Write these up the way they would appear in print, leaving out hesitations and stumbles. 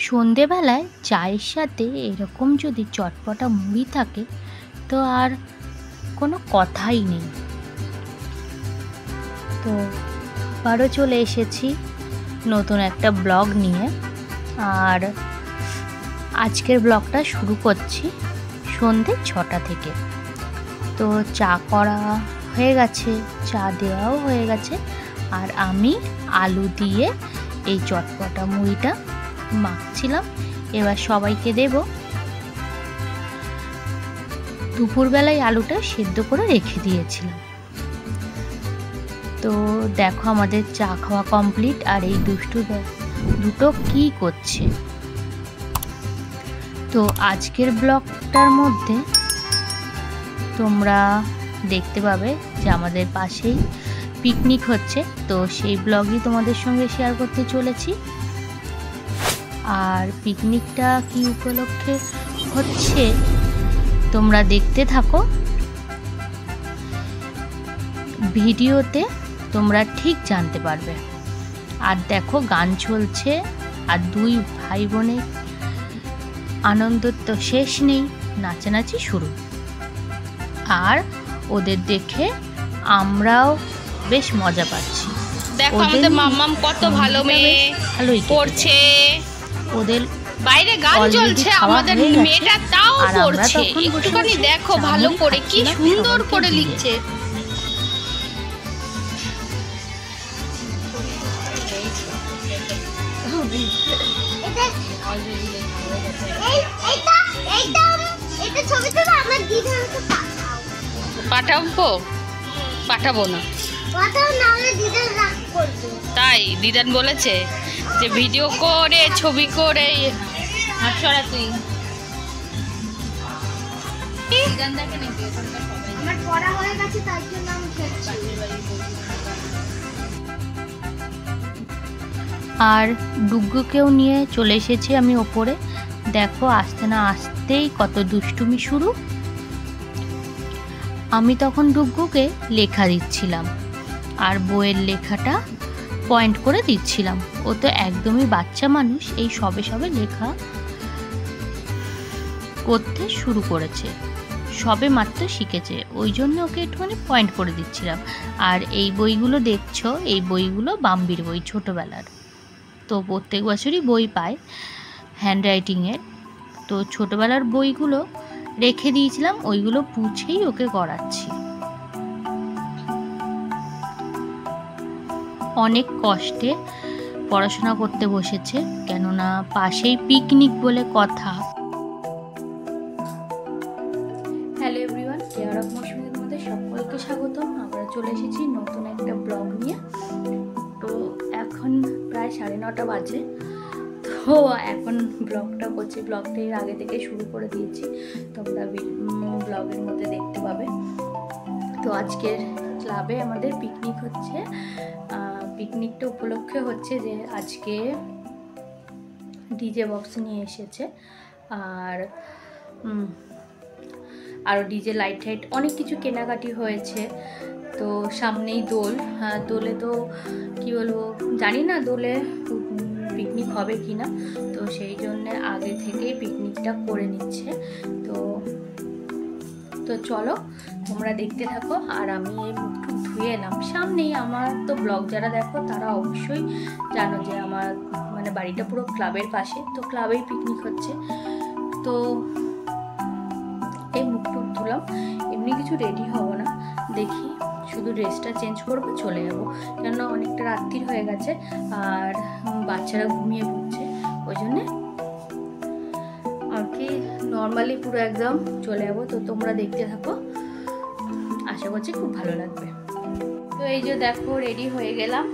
সন্ধেবেলায় চায়ের সাথে এরকম যদি চটপটা মুড়ি থাকে তো আর কোনো কথাই নেই। তো আবারও চলে এসেছি নতুন একটা ব্লগ নিয়ে। আর আজকের ব্লগটা শুরু করছি সন্ধে 6টা থেকে। তো চা করা হয়ে গেছে, চা দেওয়াও হয়ে গেছে, আর আমি আলু দিয়ে এই চটপটা মুড়িটা মাখছিলাম। এবার সবাইকে দেব। দুপুরবেলায় আলুটা সেদ্ধ করে রেখে দিয়েছিলাম। তো দেখো আমাদের চা খাওয়া কমপ্লিট, আর এই দুটো কি করছে। তো আজকের ব্লগটার মধ্যে তোমরা দেখতে পাবে যে আমাদের পাশেই পিকনিক হচ্ছে, তো সেই ব্লগই তোমাদের সঙ্গে শেয়ার করতে চলেছি। আর পিকনিকটা কি উপলক্ষে হচ্ছে তোমরা দেখতে থাকো, ভিডিওতে তোমরা ঠিক জানতে পারবে। আর দেখো গান চলছে, আর দুই ভাই বোনের আনন্দ তো শেষ নেই, নাচানাচি শুরু। আর ওদের দেখে আমরাও বেশ মজা পাচ্ছি। দেখো আমাদের মাম্মাম কত ভালো মেয়ে, ভালোই পড়ছে। ওদের বাইরে গান চলছে, আমাদের মেয়েটা তাও পড়ছে। একটুখানি দেখো ভালো করে কি সুন্দর করে লিখছে। পাঠাবো না, তাই দিদান বলেছে যে ভিডিও করে ছবি করে তুই আর ডুগ্গুকেও নিয়ে চলে এসেছি আমি ওপরে। দেখো আসতে না আসতেই কত দুষ্টুমি শুরু। আমি তখন ডুগ্গুকে লেখা দিচ্ছিলাম, আর বইয়ের লেখাটা পয়েন্ট করে দিচ্ছিলাম। ও তো একদমই বাচ্চা মানুষ, এই সবে সবে লেখা করতে শুরু করেছে, সবে মাত্র শিখেছে, ওই জন্য ওকে একটুখানি পয়েন্ট করে দিচ্ছিলাম। আর এই বইগুলো দেখছো, এই বইগুলো বাম্বির বই, ছোটোবেলার। তো প্রত্যেক বছরই বই পায় হ্যান্ডরাইটিংয়ের। তো ছোটোবেলার বইগুলো রেখে দিয়েছিলাম, ওইগুলো পুছেই ওকে করাচ্ছি। অনেক কষ্টে পড়াশোনা করতে বসেছে, কেননা পাশেই পিকনিক বলে কথা। হ্যালো এভরিওয়ান, কেয়ার অফ মৌসুমীর মধ্যে সকলকে স্বাগতম। আমরা চলে এসেছি নতুন একটা ব্লগ নিয়ে। তো এখন প্রায় 9:30 বাজে। তো এখন ব্লগটা করছি, ব্লগটা এর আগে থেকে শুরু করে দিয়েছি, তোমরা ব্লগের মধ্যে দেখতে পাবে। তো আজকের ক্লাবে আমাদের পিকনিক হচ্ছে। পিকনিকটা উপলক্ষে হচ্ছে যে আজকে ডিজে বক্স নিয়ে এসেছে, আর আরও ডিজে লাইট টাইট অনেক কিছু কেনাকাটি হয়েছে। তো সামনেই দোল, দোলে তো কি বলবো জানি না দোলে পিকনিক হবে কি না, তো সেই জন্যে আগে থেকেই পিকনিকটা করে নিচ্ছে। তো চলো তোমরা দেখতে থাকো। আর আমি এই মুখটুক ধুয়ে এলাম, সামনেই আমার তো ব্লগ যারা দেখো তারা অবশ্যই জানো যে আমার মানে বাড়িটা পুরো ক্লাবের পাশে, তো ক্লাবেই পিকনিক হচ্ছে। তো এই মুখটুক ধুলাম, এমনি কিছু রেডি হবো না, দেখি শুধু ড্রেসটা চেঞ্জ করবো, চলে যাবো, কেননা অনেকটা রাত্রির হয়ে গেছে আর বাচ্চারা ঘুমিয়ে পড়ছে, ওই জন্যে আর কি নর্মালি পুরো একদম চলে যাবো। তো তোমরা দেখতে থাকো, আশা করছি খুব ভালো লাগবে। তো এই যে দেখো রেডি হয়ে গেলাম,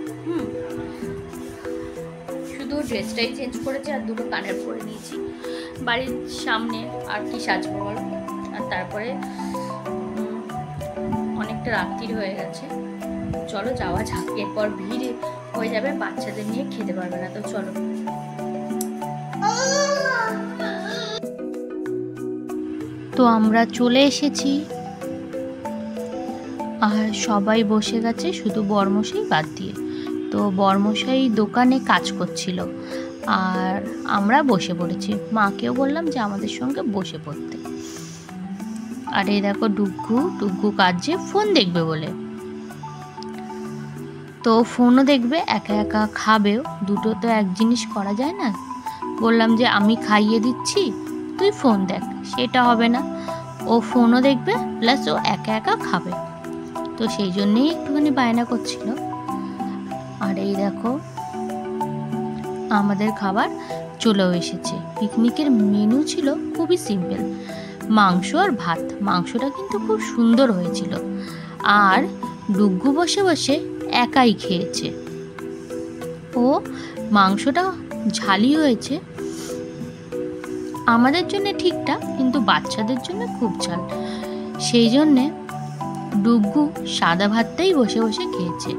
শুধু ড্রেসটাই চেঞ্জ করেছি আর দুটো কানের পরে নিয়েছি। বাড়ির সামনে আর কি সাজবো বলো, আর তারপরে অনেকটা রাত্রির হয়ে গেছে, চলো যাওয়া যাক, এরপর ভিড় হয়ে যাবে, বাচ্চাদের নিয়ে খেতে পারবে না। তো চলো। তো আমরা চলে এসেছি, আর সবাই বসে গেছে শুধু বরমশাই বাদ দিয়ে। তো বরমশাই দোকানে কাজ করছিল, আর আমরা বসে পড়েছি, মাকেও বললাম যে আমাদের সঙ্গে বসে পড়তে। আর এই দেখো ডুগ্গু কাঁদছে ফোন দেখবে বলে। তো ফোনও দেখবে, একা একা খাবেও, দুটো তো এক জিনিস করা যায় না। বললাম যে আমি খাইয়ে দিচ্ছি, তুই ফোন দেখ, সেটা হবে না। ও ফোনও দেখবে প্লাস ও একা একা খাবে। তো সেই জন্যেই একটুখানি বায়না করছিল। আর এই দেখো আমাদের খাবার চলেও এসেছে। পিকনিকের মেনু ছিল খুবই সিম্পল, মাংস আর ভাত। মাংসটা কিন্তু খুব সুন্দর হয়েছিল। আর ডুগ্গু বসে বসে একাই খেয়েছে। ও মাংসটা ঝালি হয়েছে, আমাদের জন্য ঠিকঠাক, কিন্তু বাচ্চাদের জন্য খুব ঝাল। সেই জন্যে ডুগ্গু সাদা ভাতটাই বসে বসে খেয়েছে।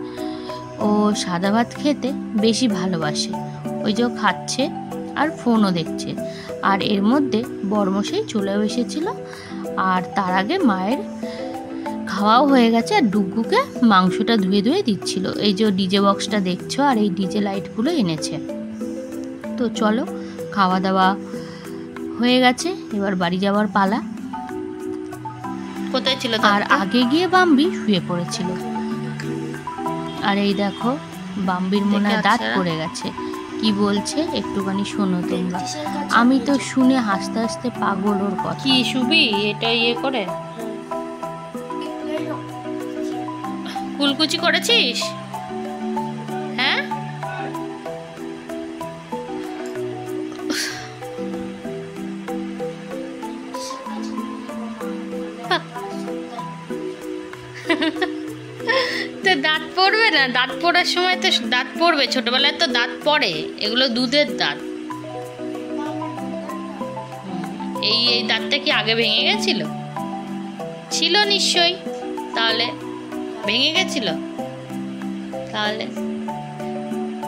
ও সাদা ভাত খেতে বেশি ভালোবাসে, ওই যে খাচ্ছে আর ফোনও দেখছে। আর এর মধ্যে বড়মশাই চলেও এসেছিল। আর তার আগে মায়ের খাওয়াও হয়ে গেছে, আর ডুগ্গুকে মাংসটা ধুয়ে ধুয়ে দিচ্ছিল। এই যে ডিজে বক্সটা দেখছো আর এই ডিজে লাইটগুলো এনেছে। তো চলো, খাওয়া দাওয়া হয়ে গেছে, এবার বাড়ি যাওয়ার পালা। কোথায় ছিল? আর আগে গিয়ে বাম্বি শুয়ে পড়েছিল। আর এই দেখো বাম্বির মনে হয় দাঁত পড়ে গেছে। কি বলছে একটুখানি শোনো তোমরা। আমি তো শুনে হাসতে হাসতে পাগল ওর কথা। কি শুবি এটা ইয়ে করে? কুলকুচি করেছিস? হ্যাঁ, তো দাঁত পড়বে না? দাঁত পড়ার সময় তো দাঁত পড়বে, ছোটবেলায় তো দাঁত পড়ে, এগুলো দুধের দাঁত। এই এই দাঁতটা কি আগে ভেঙে গেছিল? ছিল নিশ্চয়ই, তাহলে ভেঙে গেছিল। তাহলে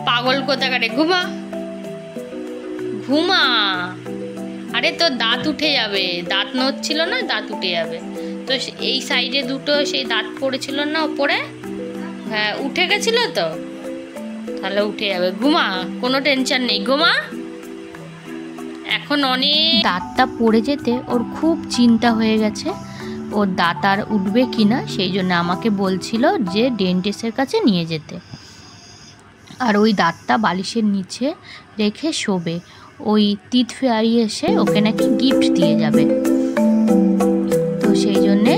পাগল কোথাকারে, ঘুমা ঘুমা। আরে তোর দাঁত উঠে যাবে, দাঁত নড়ছিল না, দাঁত উঠে যাবে। তো এই সাইডে দুটো সেই দাঁত পড়েছিল না ওপরে, হ্যাঁ উঠে গেছিল তো, তাহলে উঠে যাবে। ঘুমা, কোনো টেনশন নেই, ঘুমা। এখন অনেক দাঁতটা পড়ে যেতে ওর খুব চিন্তা হয়ে গেছে, ওর দাঁত আর উঠবে কিনা। সেই জন্য আমাকে বলছিল যে ডেন্টিস্টের কাছে নিয়ে যেতে। আর ওই দাঁতটা বালিশের নিচে রেখে শোবে। ওই তিত ফেয়ারি এসে ওকে নাকি গিফট দিয়ে যাবে। তো সেই জন্যে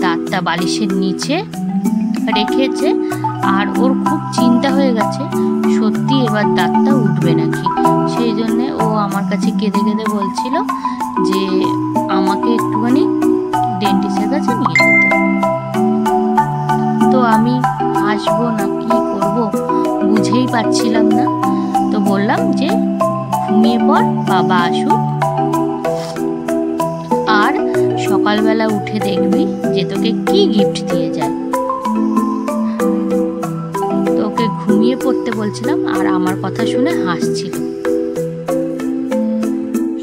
দাঁতটা বালিশের নিচে রেখেছে। আর ওর খুব চিন্তা হয়ে গেছে সত্যি এবার দাঁতটা উঠবে নাকি। সেই জন্যে ও আমার কাছে কেঁদে কেঁদে বলছিল যে আমাকে একটুখানি ডেন্টিস্টের কাছে নিয়ে যেতে। তো আমি আসবো না কি করব বুঝেই পারছিলাম না। তো বললাম যে ঘুমিয়ে পড়, বাবা আসুক, আর সকালবেলা উঠে দেখবি যে তোকে কি গিফট দিয়ে যায়। তো ওকে ঘুমিয়ে পড়তে বলছিলাম, আর আমার কথা শুনে হাসছিল।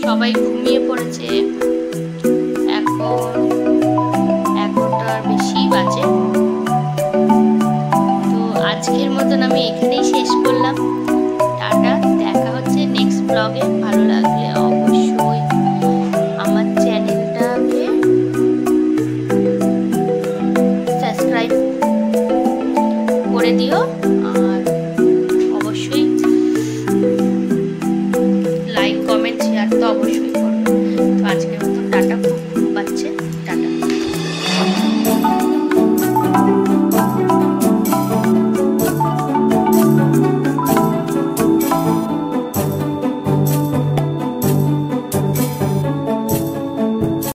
সবাই ঘুমিয়ে পড়েছে, এখন 11টার বেশি বাজে। তো আজকের মতন আমি এখানেই শেষ করলাম। টাটা, দেখা হচ্ছে নেক্সট ব্লগে। ভালো লাগলে অবশ্যই আমার চ্যানেলটাকে সাবস্ক্রাইব করে দিও, আর অবশ্যই লাইক কমেন্ট শেয়ার তো অবশ্যই করো।